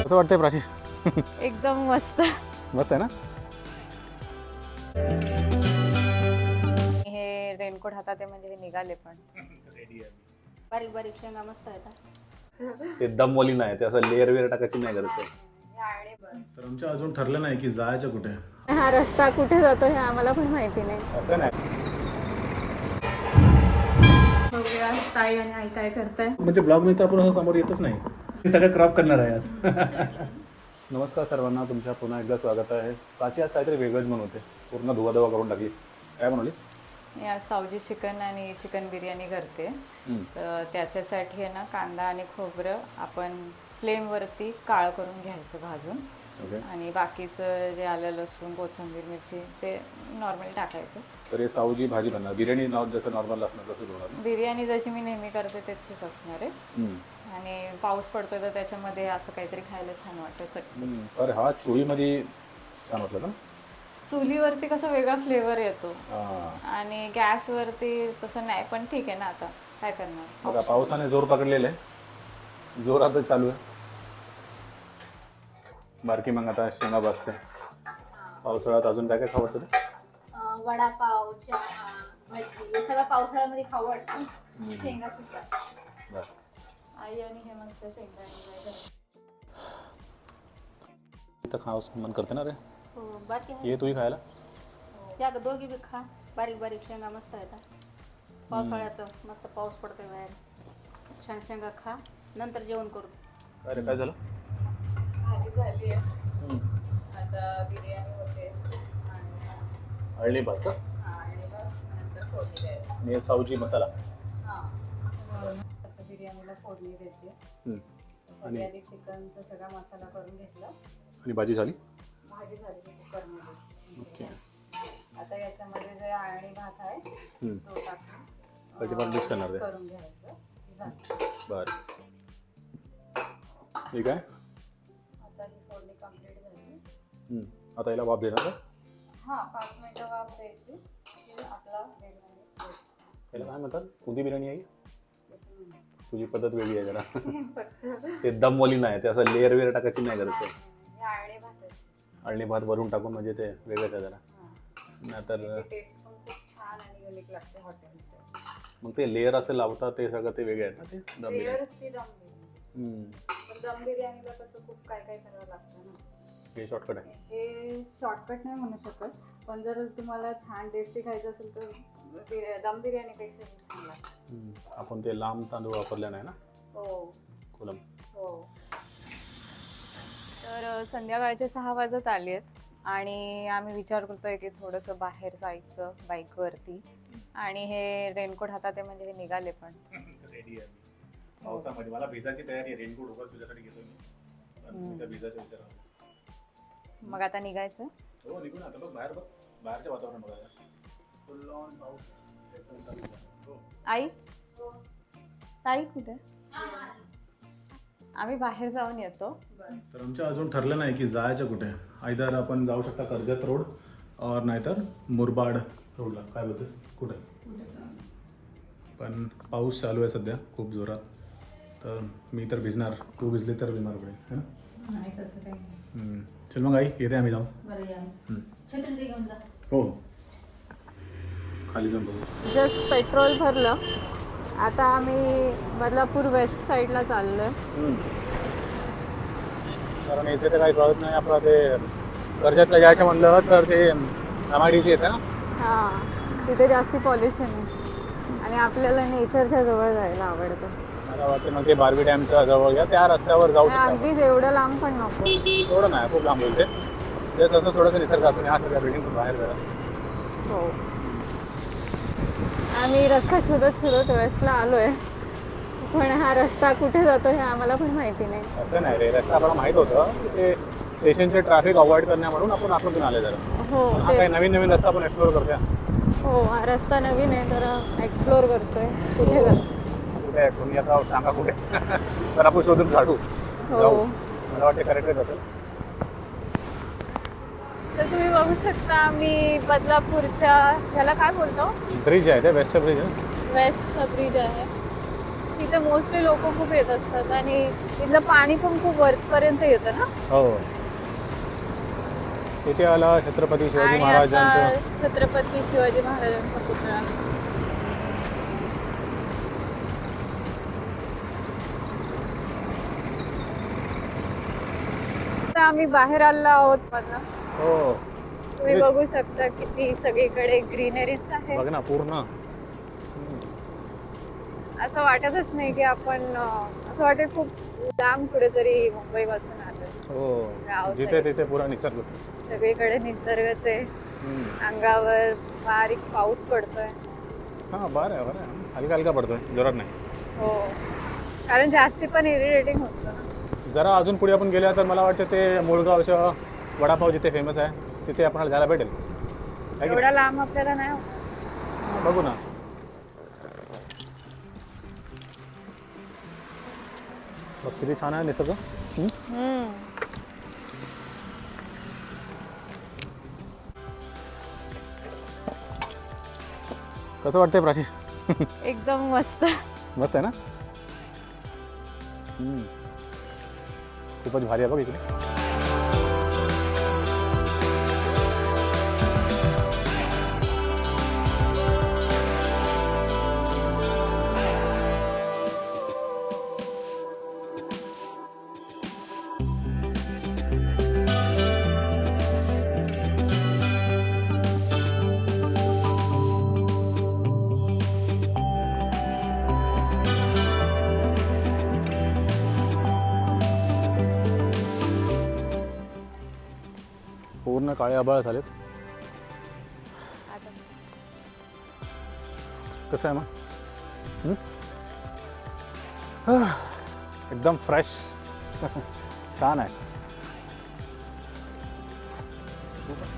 कसं वाटतंय प्राची? एकदम मस्त. मस्त आहे ना? हे रेनकोट हातात आहे म्हणजे हे निघाले पण. बारीक बारीक शेंगा मस्त आहेत. ते दमवली नाही, ते असं लेअर वेअर टाकायची नाही गरज आहे. तर आमच्या अजून ठरलं नाही की जायचं कुठे. हा रस्ता कुठे जातो हे आम्हाला पण माहिती नाही. असं नाही बघूया ताई आणि आई काय करताय. म्हणजे ब्लॉग मी तर आपण असं समोर येतच नाही. मी सगळं क्रॉप करणार आहे आज. नमस्कार सर्वांना, तुमच्या पुन्हा एकदा स्वागत आहे. प्राची आज काहीतरी वेगळंच बनवते, पूर्ण धुवा करून टाकली. काय बनवलीस? मी आज सावजी चिकन आणि चिकन बिर्याणी करते. तर त्याच्यासाठी आहे ना कांदा आणि खोबरं आपण फ्लेमवरती काळं करून घ्यायचं भाजून. आणि बाकीचं जे आलं लसूण कोथिंबीर मिरची ते नॉर्मली टाकायचं. तर हे सावजी भाजी बनणार, बिर्याणी जसं नॉर्मल असणार तसंच होणार. बिर्याणी जशी मी नेहमी करते तशीच असणार आहे. आणि पाऊस पडतोय तर त्याच्यामध्ये असं काहीतरी खायला छान वाटतं चटणी. अरे हा चोळीमध्ये छान वाटलं ना. चुलीवरती कसा वेगळा फ्लेवर येतो आणि गॅसवरती तसं नाही, पण ठीक आहे ना, आता काय करणार. बघा पावसाने जोर पकडलेला आहे, जोरातच चालू आहे. बारकी मग आता शेंगा बसते. पावसाळ्यात अजून काय काय खाऊ वाटतं? वडापाव, चहा, भजी हे सगळं पावसाळ्यामध्ये खाऊ वाटतं. शेंगा सुद्धा. आई आणि हे मस्त शेंगदाणे इथं खाऊस मन करते ना रे. हो बाकी ये तूही खायला. या दोघी बी खा. बारीक बारीक शेंगा मस्त आहेत. पावसाळ्याचं मस्त पाऊस पडतोय बाहेर, छान शेंगा खा, नंतर जेवण करू. अरे काय झालं? भाजी झाली आहे, आता बिर्याणी होते अळणी भात का? आणि नंतर फोडणी द्यायची. आणि सावजी मसाला. आता बिर्याणीला फोडणी देते. आणि आधी चिकनचा सगळा मसाला करून घेतला आणि भाजी झाली. भाजी झाली कुकरमध्ये. ओके. आता याच्यामध्ये जे अळणी भात आहे तो टाकून भाजी पण मिक्स करणार आहे. करून घ्यायचं. बरं ठीक आहे. आता ही फोडणी कंप्लीट झाली. आता याला वाफ देणार का? हां, 5 मिनिटं वाफ द्यायची की आपला बिर्याणी. त्याला काय म्हणतात? कोणती बिर्याणी आहे? तुझी पद्धत वेगळी आहे जरा. ते दमवली नाही, ते असं लेअर वेअर टाकायची नाही गरज आहे. अळणी भात आहे. अळणी भात भरून टाकून म्हणजे ते वेगळंच आहे जरा. नाहीतर टेस्ट पण खूप छान आणि युनिक लागते हॉटेलचं. मग ते लेअर असं लावतात ते सगळं ते वेगळे आहे ना ते दम बिर्याणी. लेअर ती दम बिर्याणी. पण दम बिर्याणीला कसं खूप काय काय करावं लागतं ना. हे शॉर्टकट आहे. हे शॉर्टकट नाही म्हणू शकत, पण जर तुम्हाला छान टेस्टी खायचं असेल तर दम बिर्याणीपेक्षा छान लागतं. आपण ते लांब तांदूळ वापरले नाही ना. हो कोलम. हो. तर संध्याकाळचे 6 वाजत आले आहेत आणि आम्ही विचार करतोय की थोडंसं बाहेर जायचं बाईकवरती. आणि हे रेनकोट हातात आहे म्हणजे हे निघाले पण. रेडी आहे. पावसामध्ये मला भिजायची तयारी आहे. रेनकोट उगाच तुझ्यासाठी घेतो मी. पण त्या भिजायच्या विचारावर. मग आता निघायचं. हो निघून आता बघ बाहेर, बघ बाहेरचं वातावरण बघायला. फुल ऑन पाऊस. आई ताई कुठे? आम्ही बाहेर जाऊन येतो. तर आमच्या अजून ठरलं नाही की जायचं कुठे. आयदर आपण जाऊ शकता कर्जत रोड और नाहीतर मुरबाड रोडला. काय बोलतेस कुठे? पण पाऊस चालू आहे सध्या खूप जोरात, तर मी तर भिजणार, तू भिजली तर बिमार पडेल है ना. नाही तसं काही नाही. चल मग आई येते आम्ही जाऊ. बरं या. छत्री ते घेऊन जा. हो खाली जाऊन बघू. जस्ट पेट्रोल भरलं. आता आम्ही बदलापूर वेस्ट साईडला चाललोय. कारण इथे तर काही कळत नाही. आपलं ते कर्जतला जायचं म्हणलं तर ते MIDC येतं ना. हां, तिथे जास्ती पॉल्युशन आहे आणि आपल्याला नेचरच्या जवळ जायला आवडतं. मला वाटतं मग ते बारबी डॅमच्या जवळ घ्या, त्या रस्त्यावर जाऊ शकतो. अगदीच एवढं लांब पण नको. थोडं नाही, खूप लांब होईल ते. तेच असं थोडंसं निसर्गातून ह्या सगळ्या बिल्डिंग बाहेर जरा. हो. आम्ही रस्ता शोधत वेस्टला आलोय, पण हा रस्ता कुठे जातो हे आम्हाला पण माहिती नाही. असं नाही रे, रस्ता आपल्याला माहीत होतं. ते स्टेशनचे ट्रॅफिक अवॉइड करण्या म्हणून आपण आतून आले जरा. हो हा काही नवीन रस्ता आपण एक्सप्लोर करतोय. हो, हा रस्ता नवीन आहे तर एक्सप्लोर करतोय कुठे जातो. कुठे तुम्ही आता सांगा कुठे. तर आपण शोधून काढू. हो. मला वाटते करेक्टच असेल. तर तुम्ही बघू शकता मी बदलापूरच्या ह्याला काय बोलतो, ब्रिज आहे ते, वेस्टचा ब्रिज आहे. वेस्टचा ब्रिज आहे. इथे मोस्टली लोक खूप येत असतात आणि इथलं पाणी पण खूप वरपर्यंत येतं ना. हो, इथे आला छत्रपती शिवाजी आणि महाराजांचं. आता छत्रपती शिवाजी महाराजांचा पुतळा. आता आम्ही बाहेर आलो आहोत बघा. हो, तुम्ही बघू शकता किती सगळीकडे ग्रीनरीच आहे. बघ ना पूर्ण. असं वाटतच नाही की आपण असं वाटेल खूप लांब कुठेतरी मुंबई पासून आलो. हो, जिथे तिथे पुरा निसर्ग. सगळीकडे निसर्गच आहे. अंगावर बारीक पाऊस पडतोय. हा, बरं आहे, हलका हलका पडतोय, जोरात नाही. हो, कारण जास्ती पण इरिटेटिंग होतं ना. जरा अजून पुढे आपण गेल्या तर मला वाटतं ते मुळगावच्या वडापाव जिथे फेमस आहे तिथे आपल्याला जायला भेटेल. है की एवढा लांब आपल्याला नाही होत. नाही? बघू ना. बघ किती छान आहे निसर्ग. कसं वाटतंय प्राची? एकदम मस्त. मस्त आहे ना. खूपच भारी आहे बघ इकडे. पूर्ण काळे आभाळ झालेत. कसं आहे मग? एकदम फ्रेश. छान आहे.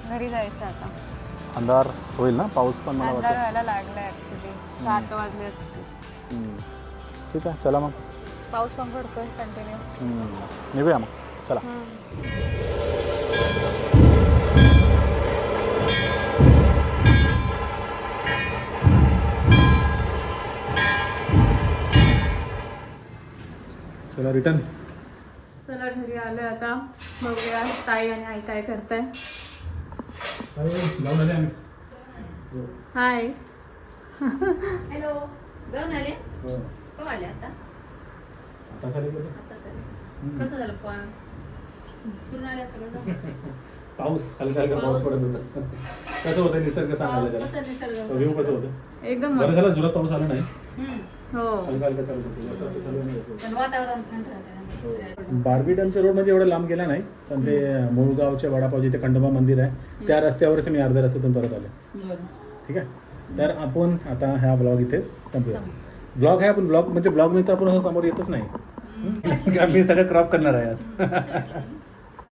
घरी जायचं आता. अंधार होईल ना, पाऊस पण मला अंधार वाटतं. व्हायला लागलाय ऍक्च्युली. 7 वाजले असते. ठीक आहे, चला मग. पाऊस पण पडतोय कंटिन्यू. निघूया मग, चला. चला रिटर्न. चला घरी आलोय आता. बघूया ताई आणि आई काय करताय. जाऊन आले आम्ही. हाय. हॅलो, जाऊन आले? हो. केव्हा आले आता? आता चालेल का? आताच आले. कसं झालं पण? फिरून आल्या सगळं जाऊन? पाऊस हलका हलका पाऊस पडत होता. कसं होतं निसर्ग सांगायला कसं जरा. निसर्ग? व्ह्यू कसं होतं? एकदम बरं मस्त. झालं जोरात पाऊस आला नाही. हो. हलका हलका चालू होतं. असं आता चालू नाही होतं. पण वातावरण थंड राहतं ना. बार्बी डॅमच्या रोडमध्ये एवढं लांब गेला नाही, पण ते मुळगावच्या वडापाव जिथे खंडोबा मंदिर आहे त्या रस्त्यावरच मी अर्ध्या रस्त्यातून परत आले. बरं. ठीक आहे, तर आपण आता हा ब्लॉग इथेच संपूया. ब्लॉग आहे, आपण ब्लॉग म्हणजे ब्लॉग नंतर आपण असं समोर येतच नाही. मी सगळं क्रॉप करणार आहे आज.